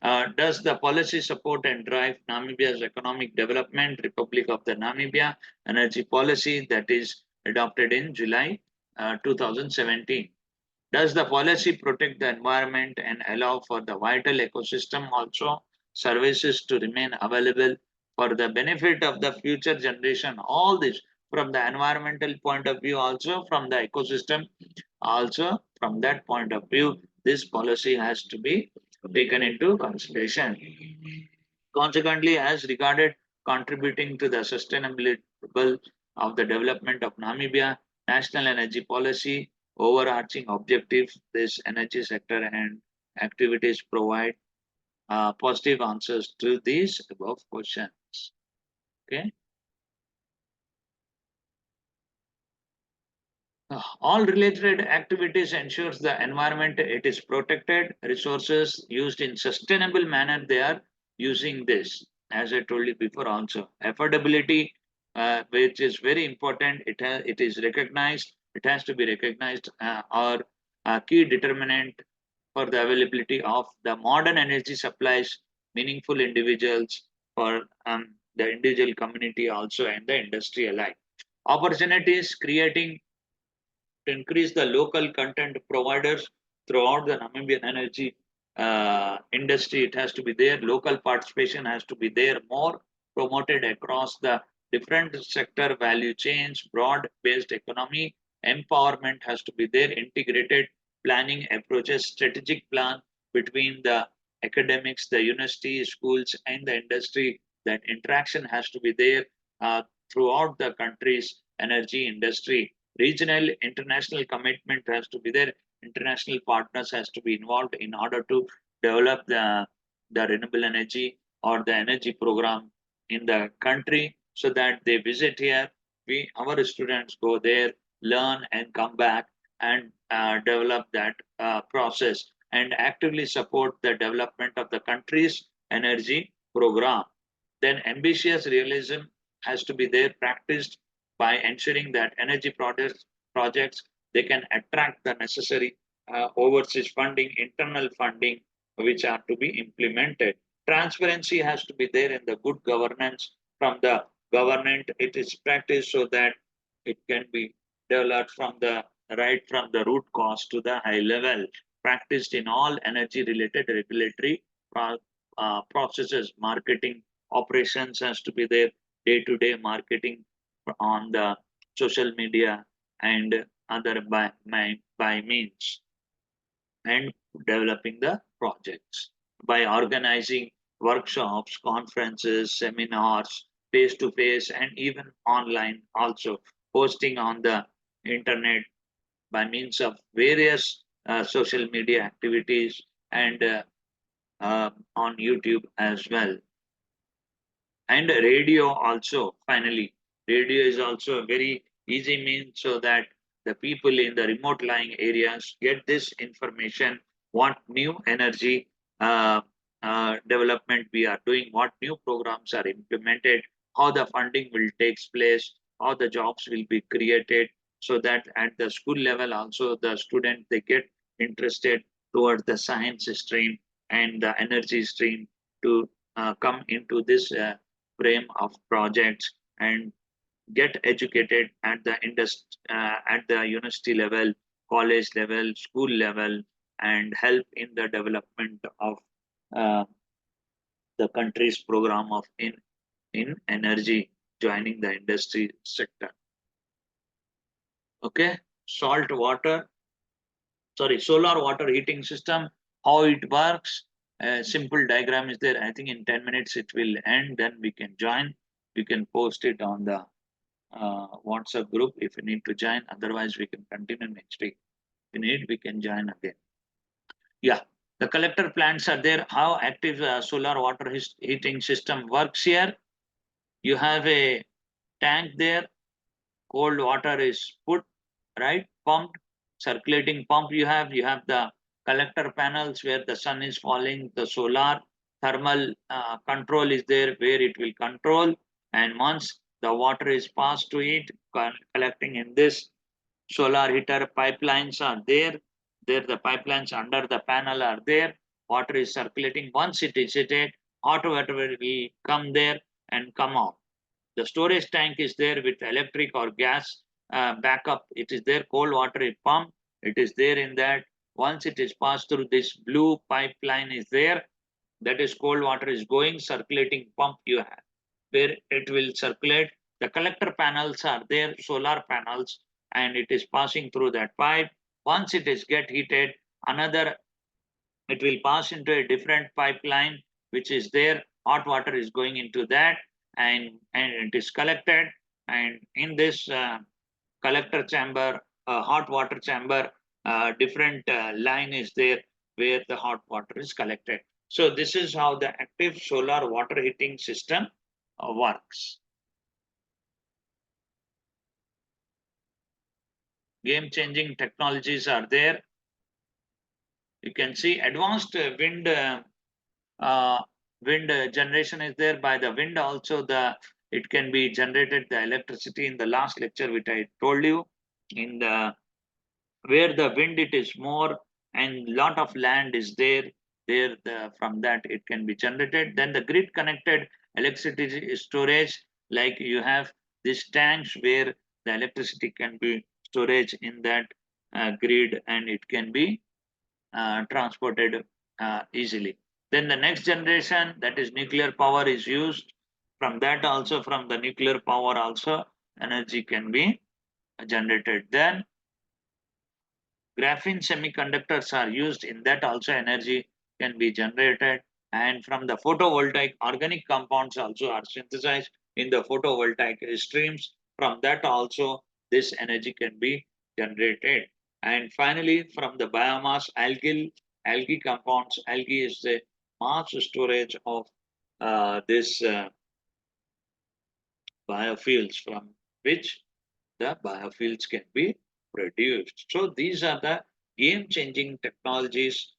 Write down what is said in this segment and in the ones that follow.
Does the policy support and drive Namibia's economic development? Republic of the Namibia energy policy that is adopted in July 2017. Does the policy protect the environment and allow for the vital ecosystem also services to remain available for the benefit of the future generation? All this from the environmental point of view, also from the ecosystem, also from that point of view, this policy has to be taken into consideration. Consequently, as regarded contributing to the sustainability of the development of Namibia, national energy policy, overarching objectives, this energy sector and activities provide positive answers to these above questions. Okay. All related activities ensures the environment it is protected, resources used in sustainable manner they are using this. As I told you before also, affordability, which is very important, it is recognized, it has to be recognized or a key determinant for the availability of the modern energy supplies, meaningful individuals for the individual community also and the industry alike. Opportunities creating to increase the local content providers throughout the Namibian energy industry. It has to be there. Local participation has to be there. More promoted across the different sector value chains, broad-based economy. Empowerment has to be there. Integrated planning approaches, strategic plan between the academics, the university, schools, and the industry. That interaction has to be there throughout the country's energy industry. Regional international commitment has to be there. International partners has to be involved in order to develop the renewable energy or the energy program in the country, so that they visit here, our students go there, learn and come back and develop that process and actively support the development of the country's energy program. Then ambitious realism has to be there, practiced by ensuring that energy projects they can attract the necessary overseas funding, internal funding, which are to be implemented. Transparency has to be there in the good governance from the government. It is practiced so that it can be developed from the right from the root cause to the high level. Practiced in all energy related regulatory processes. Marketing operations has to be there. Day to day marketing on the social media and other by means, and developing the projects by organizing workshops, conferences, seminars, face to face, and even online, also posting on the internet by means of various social media activities and on YouTube as well. And radio also, finally, radio is also a very easy means so that the people in the remote lying areas get this information, what new energy development we are doing, what new programs are implemented, how the funding will take place, how the jobs will be created, so that at the school level also the student they get interested towards the science stream and the energy stream to come into this frame of projects and get educated at the at the university level, college level, school level, and help in the development of uh, the country's program of in energy, joining the industry sector. Okay, salt water, sorry, solar water heating system, how it works. A simple diagram is there. I think in 10 minutes it will end. Then we can join. You can post it on the WhatsApp group if you need to join. Otherwise, we can continue next week. If you need, we can join again. Yeah, the collector plants are there. How active solar water heating system works here? You have a tank there. Cold water is put, right? Pumped, circulating pump you have the collector panels where the sun is falling, the solar thermal control is there where it will control, and once the water is passed to it, collecting in this solar heater, pipelines are there. There the pipelines under the panel are there. water is circulating. Once it is heated, hot water will come there and come out. The storage tank is there with electric or gas backup. It is there. Cold water is pumped. It is there in that. Once it is passed through this blue pipeline is there. That is cold water is going, circulating pump you have, where it will circulate. The collector panels are there, solar panels, and it is passing through that pipe. Once it is get heated, another, it will pass into a different pipeline, which is there. Hot water is going into that, and it is collected. And in this collector chamber, hot water chamber, different line is there where the hot water is collected. So this is how the active solar water heating system works. Game-changing technologies are there. You can see advanced wind generation is there. By the wind also, it can be generated the electricity. In the last lecture which I told you, in the where the wind it is more and lot of land is there, from that it can be generated. Then the grid connected electricity storage, like you have these tanks where the electricity can be storage in that grid, and it can be transported easily. Then the next generation, that is nuclear power is used. From that also, from the nuclear power also, energy can be generated. Then graphene semiconductors are used, in that also energy can be generated. And from the photovoltaic, organic compounds also are synthesized in the photovoltaic streams. From that also, this energy can be generated. And finally, from the biomass, algae compounds, algae is the mass storage of this biofuels, from which the biofuels can be produced. So these are the game-changing technologies.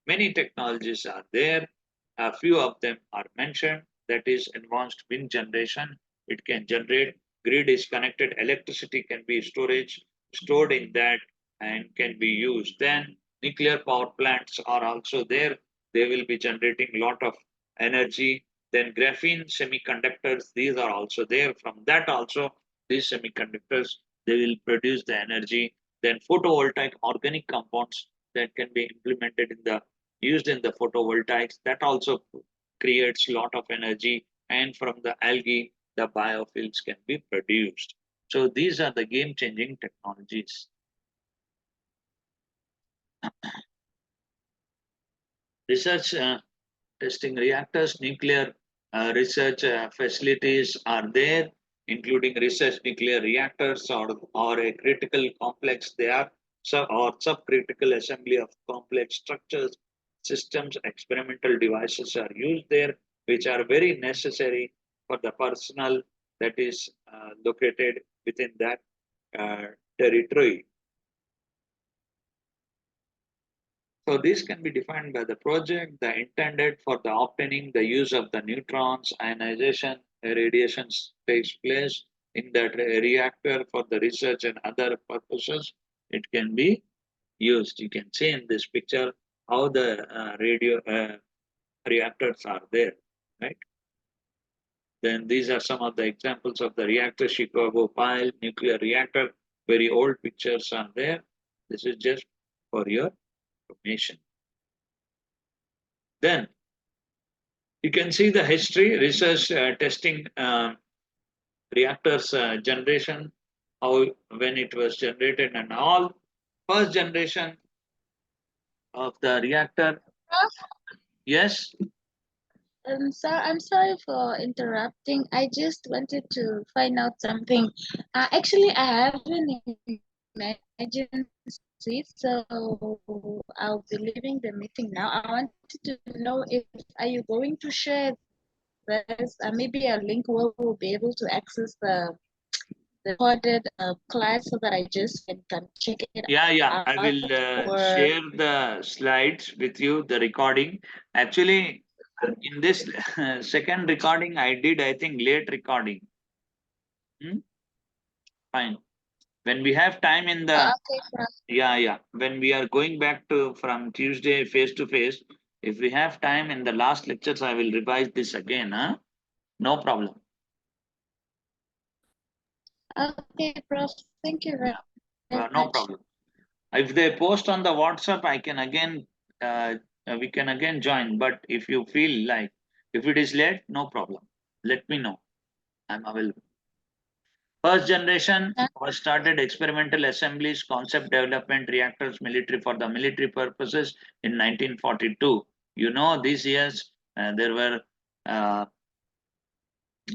Many technologies are there. A few of them are mentioned. That is advanced wind generation. It can generate, grid is connected, electricity can be stored in that and can be used. Then nuclear power plants are also there. They will be generating a lot of energy. Then graphene semiconductors, these are also there. From that also, these semiconductors, they will produce the energy. Then photovoltaic organic compounds that can be implemented in the used in the photovoltaics, that also creates a lot of energy. And from the algae, the biofuels can be produced. So these are the game-changing technologies. Research testing reactors, nuclear research facilities are there, including research nuclear reactors or a critical complex. They are or subcritical assembly of complex structures, systems, experimental devices are used there, which are very necessary for the personnel that is located within that territory. So this can be defined by the project, the intended for the obtaining the use of the neutrons, ionization, radiation takes place in that reactor for the research and other purposes. It can be used. You can see in this picture how the radio reactors are there, right? Then these are some of the examples of the reactor, Chicago pile, nuclear reactor, very old pictures are there. This is just for your information. Then you can see the history, research, testing, reactors generation, how when it was generated and all. First generation of the reactor. Yes. Sir, I'm sorry for interrupting. I just wanted to find out something. Actually, I have an emergency, so I'll be leaving the meeting now. I wanted to know if are you going to share this, maybe a link where we'll be able to access the recorded class so that I just can check it Yeah. out. I will share the slides with you, the recording. Actually, in this second recording, I did, I think, late recording. Fine. When we have time in the Okay, sir. yeah, when we are going back to from Tuesday face to face, If we have time in the last lectures, I will revise this again. Huh? No problem. Okay, Prof. Thank you very No much. problem. If they post on the WhatsApp, I can again, we can again join. But if you feel like, if it is late, no problem. Let me know. I'm available. First generation was started experimental assemblies, concept development, reactors, military for the military purposes in 1942. You know, these years there were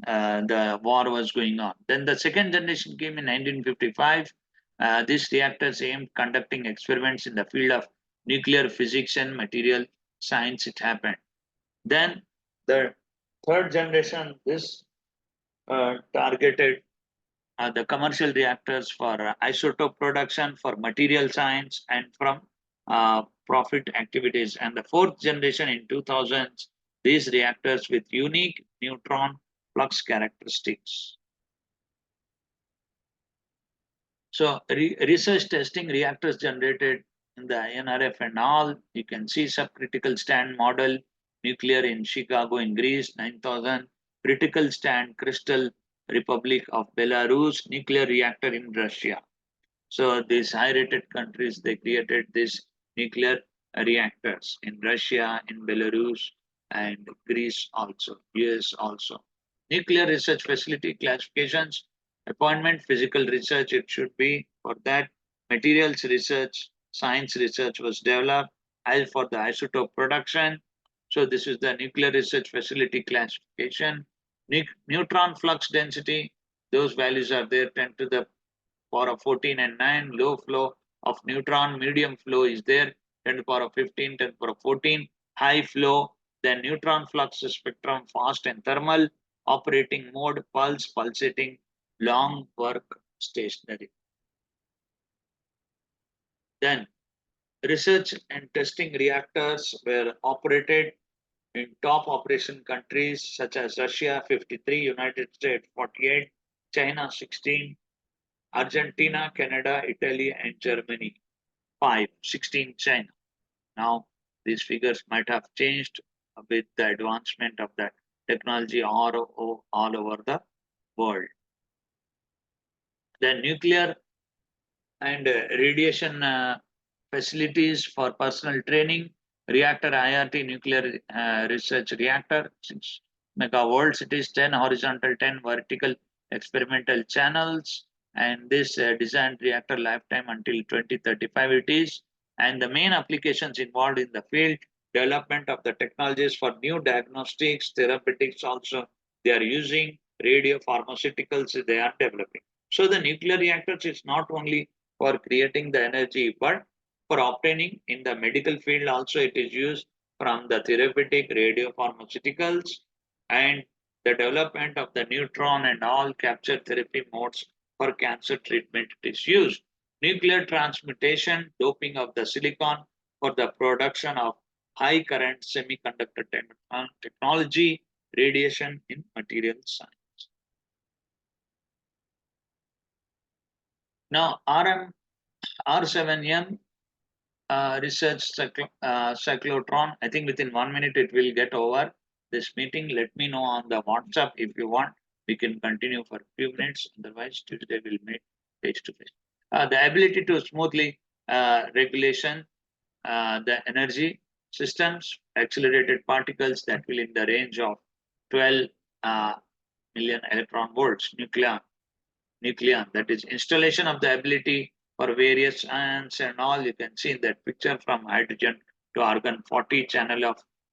the war was going on. Then the second generation came in 1955. These reactors aimed conducting experiments in the field of nuclear physics and material science. It happened. Then the third generation, this targeted the commercial reactors for isotope production, for material science, and from profit activities. And the fourth generation in 2000s, these reactors with unique neutron flux characteristics. So research testing reactors generated in the INRF and all, you can see subcritical stand model, nuclear in Chicago in Greece, 9000, critical stand Crystal Republic of Belarus, nuclear reactor in Russia. So these high-rated countries, they created these nuclear reactors in Russia, in Belarus, and Greece also, US also. Nuclear research facility classifications, appointment, physical research, it should be for that. Materials research, science research was developed as for the isotope production. So this is the nuclear research facility classification. Neutron flux density, those values are there, 10 to the power of 14 and 9, low flow of neutron, medium flow is there, 10 to the power of 15, 10 to the power of 14, high flow, then neutron flux spectrum, fast and thermal, operating mode, pulse, pulsating, long work, stationary. Then research and testing reactors were operated in top operation countries such as Russia 53, United States 48, China 16, Argentina, Canada, Italy, and Germany 5, 16 China. Now, these figures might have changed with the advancement of the technology all over the world. The nuclear and radiation facilities for personal training, reactor IRT nuclear research reactor, 6 megavolts, it is 10 horizontal, 10 vertical experimental channels, and this designed reactor lifetime until 2035 it is, and the main applications involved in the field, development of the technologies for new diagnostics, therapeutics also, they are using radio pharmaceuticals they are developing. So the nuclear reactors is not only for creating the energy, but for obtaining in the medical field also it is used from the therapeutic radiopharmaceuticals and the development of the neutron and all capture therapy modes for cancer treatment it is used. Nuclear transmutation, doping of the silicon for the production of high current semiconductor technology, radiation in material science. Now, R7M research cyclotron. I think within 1 minute it will get over this meeting. Let me know on the WhatsApp if you want. We can continue for a few minutes. Otherwise, Tuesday we'll meet face to face. The ability to smoothly regulation the energy systems, accelerated particles that will in the range of 12 million electron volts, nucleon, that is installation of the ability for various ions and all. You can see in that picture from hydrogen to argon 40 channel of